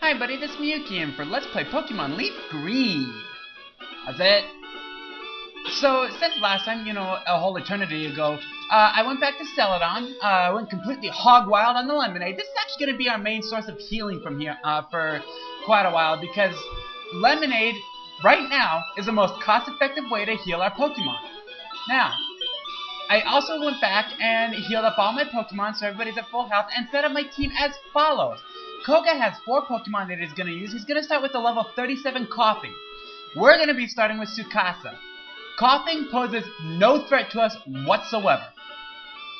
Hi buddy, this is Miyuki, and for Let's Play Pokemon Leaf Green. That's it. So, since last time, a whole eternity ago, I went back to Celadon. I went completely hog wild on the lemonade. This is actually going to be our main source of healing from here for quite a while, because lemonade, right now, is the most cost-effective way to heal our Pokemon. Now, I also went back and healed up all my Pokemon so everybody's at full health, and set up my team as follows. Koga has 4 Pokemon that he's going to use. He's going to start with the level 37 Coughing. We're going to be starting with Tsukasa. Coughing poses no threat to us whatsoever.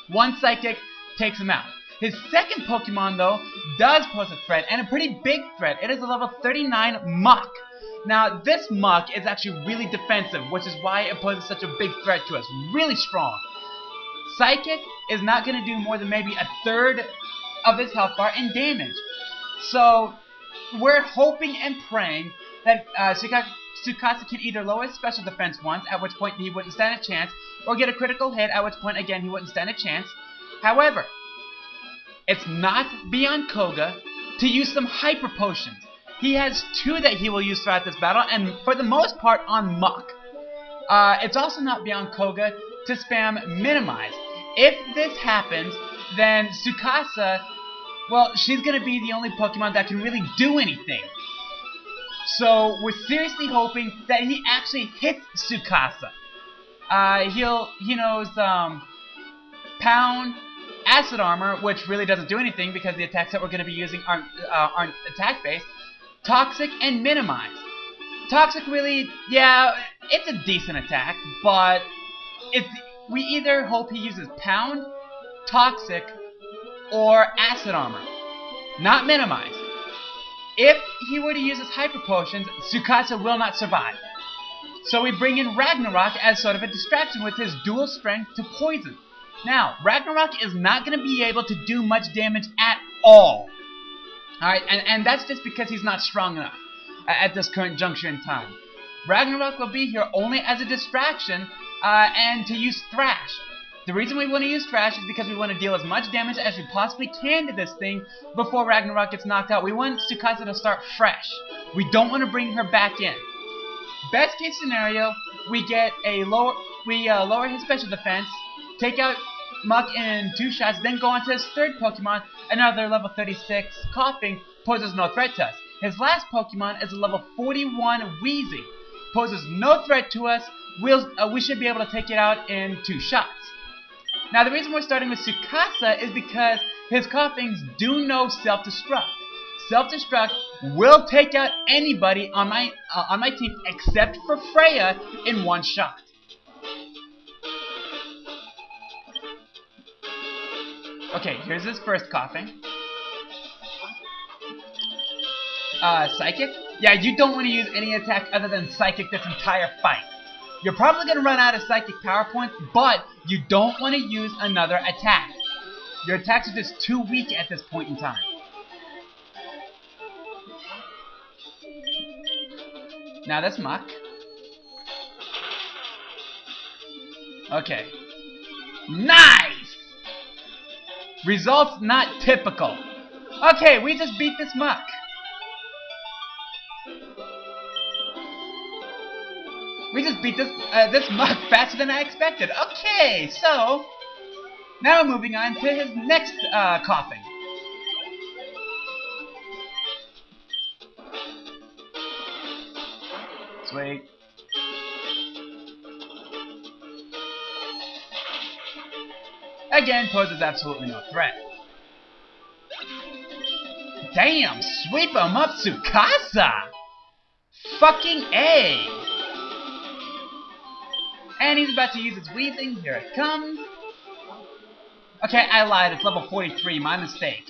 One Psychic takes him out. His second Pokemon, though, does pose a threat, and a pretty big threat. It is a level 39 Muck. Now, this Muck is actually really defensive, which is why it poses such a big threat to us. Really strong. Psychic is not going to do more than maybe a third of his health bar in damage. So, we're hoping and praying that Tsukasa can either lower his special defense once, at which point he wouldn't stand a chance, or get a critical hit, at which point, again, he wouldn't stand a chance. However, it's not beyond Koga to use some Hyper Potions. He has 2 that he will use throughout this battle, and for the most part on Muck. It's also not beyond Koga to spam Minimize. If this happens, then Tsukasa, well, she's going to be the only Pokemon that can really do anything. So, we're seriously hoping that he actually hits Tsukasa. He knows, Pound, Acid Armor, which really doesn't do anything because the attacks that we're going to be using aren't attack-based. Toxic and Minimize. Toxic really, yeah, it's a decent attack, but we either hope he uses Pound, Toxic, or Acid Armor, not Minimize. If he were to use his Hyper Potions, Tsukasa will not survive. So we bring in Ragnarok as sort of a distraction with his dual strength to poison. Now, Ragnarok is not going to be able to do much damage at all. Alright, and that's just because he's not strong enough at this current juncture in time. Ragnarok will be here only as a distraction and to use Thrash. The reason we want to use Thrash is because we want to deal as much damage as we possibly can to this thing before Ragnarok gets knocked out. We want Tsukasa to start fresh. We don't want to bring her back in. Best case scenario, we get a lower his special defense, take out Muck in 2 shots, then go on to his third Pokemon, another level 36 Coughing, poses no threat to us. His last Pokemon is a level 41 Wheezing, poses no threat to us. We should be able to take it out in 2 shots. Now, the reason we're starting with Tsukasa is because his Coughings do no self-destruct. Self-destruct will take out anybody on my team except for Freya in 1 shot. Okay, here's his first Coughing. Psychic? Yeah, you don't want to use any attack other than Psychic this entire fight. You're probably going to run out of Psychic Power Points, but you don't want to use another attack. Your attacks are just too weak at this point in time. Now that's Muck. Okay. Nice! Results not typical. Okay, we just beat this Muck. We just beat this Muck faster than I expected. Okay, so now we're moving on to his next Coughing. Sweet. Again, poses absolutely no threat. Damn, sweep him up, Tsukasa! Fucking A! And he's about to use his Wheezing. Here it comes. Okay, I lied. It's level 43. My mistake.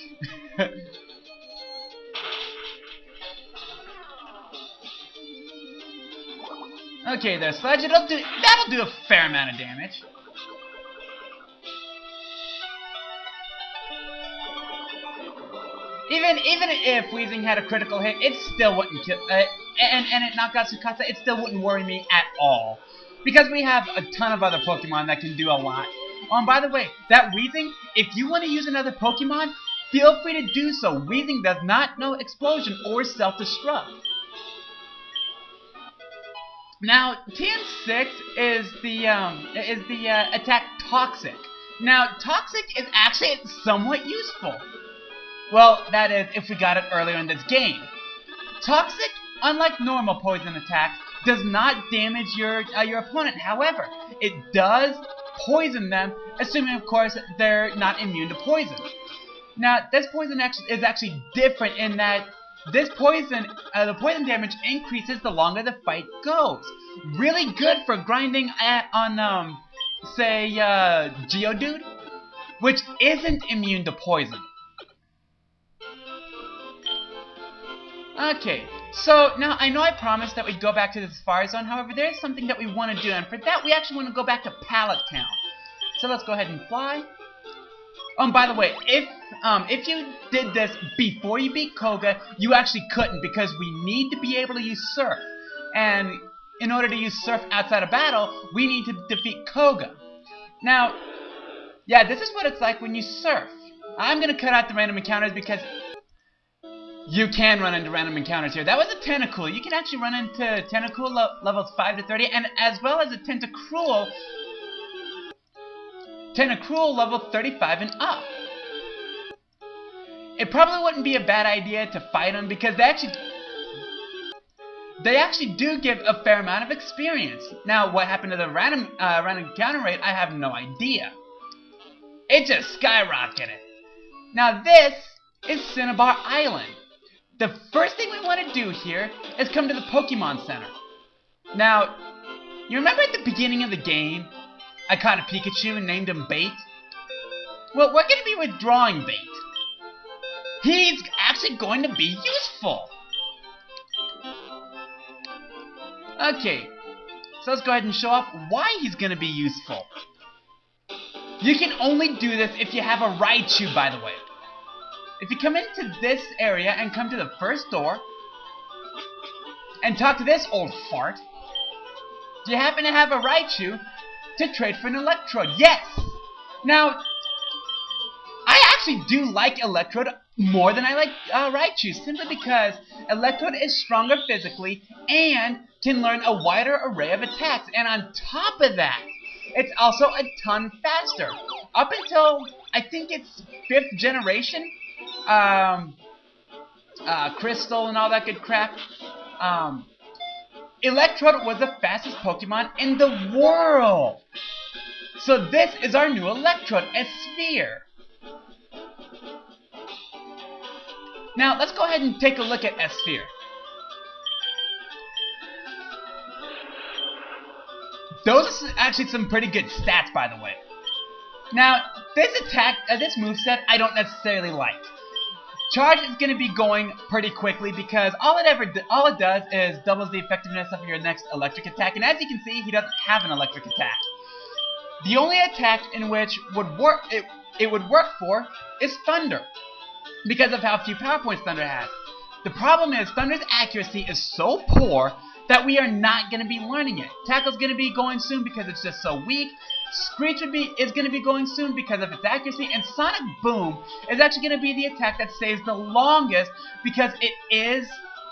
Okay, there, Sludge. That'll do a fair amount of damage. Even if Wheezing had a critical hit, it still wouldn't kill. And it knocked out Tsukasa, it still wouldn't worry me at all. Because we have a ton of other Pokemon that can do a lot. Oh, and by the way, that Wheezing, if you want to use another Pokemon, feel free to do so. Wheezing does not know explosion or self-destruct. Now, TN6 is the attack Toxic. Now, Toxic is actually somewhat useful. Well, that is, if we got it earlier in this game. Toxic, unlike normal poison attacks, does not damage your opponent. However, it does poison them, assuming, of course, they're not immune to poison. Now, this poison is actually different in that this poison, the poison damage increases the longer the fight goes. Really good for grinding on, say, Geodude, which isn't immune to poison. Okay, so now I know I promised that we'd go back to the Safari Zone. However, there is something that we want to do, and for that we actually want to go back to Pallet Town. So let's go ahead and fly. By the way, if you did this before you beat Koga, you actually couldn't, because we need to be able to use Surf. And in order to use Surf outside of battle, we need to defeat Koga. Now, yeah, this is what it's like when you Surf. I'm going to cut out the random encounters because you can run into random encounters here. That was a Tentacool. You can actually run into Tentacool levels 5 to 30, and as well as a Tentacruel level 35 and up. It probably wouldn't be a bad idea to fight them because they actually do give a fair amount of experience. Now, what happened to the random encounter rate, I have no idea. It just skyrocketed. Now, this is Cinnabar Island. The first thing we want to do here is come to the Pokemon Center. Now, you remember at the beginning of the game, I caught a Pikachu and named him Bait? Well, we're going to be withdrawing Bait. He's actually going to be useful. Okay, so let's go ahead and show off why he's going to be useful. You can only do this if you have a Raichu, by the way. If you come into this area and come to the first door and talk to this old fart, do you happen to have a Raichu to trade for an Electrode? Yes! Now, I actually do like Electrode more than I like Raichu, simply because Electrode is stronger physically and can learn a wider array of attacks. And on top of that, it's also a ton faster. Up until, I think it's 5th generation, Crystal and all that good crap, Electrode was the fastest Pokemon in the world. So this is our new Electrode, Esphere. Now, let's go ahead and take a look at Esphere. Those are actually some pretty good stats, by the way. Now, this moveset, I don't necessarily like. Charge is going to be going pretty quickly because all it does is doubles the effectiveness of your next electric attack, and as you can see, he doesn't have an electric attack. The only attack in which it would work for is Thunder, because of how few power points Thunder has. The problem is Thunder's accuracy is so poor that we are not going to be learning it. Tackle's going to be going soon because it's just so weak. Screech is going to be going soon because of its accuracy, and Sonic Boom is actually going to be the attack that stays the longest because it is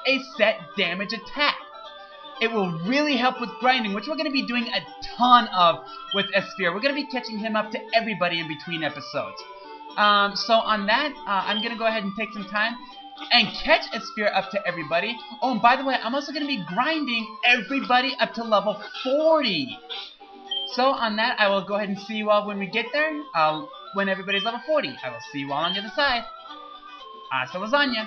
a set damage attack. It will really help with grinding, which we're going to be doing a ton of with Esphere. We're going to be catching him up to everybody in between episodes. So on that, I'm going to go ahead and take some time and catch Esphere up to everybody. Oh, and by the way, I'm also going to be grinding everybody up to level 40. So on that, I will go ahead and see you all when we get there. When everybody's level 40. I will see you all on the other side. Hasta lasagna.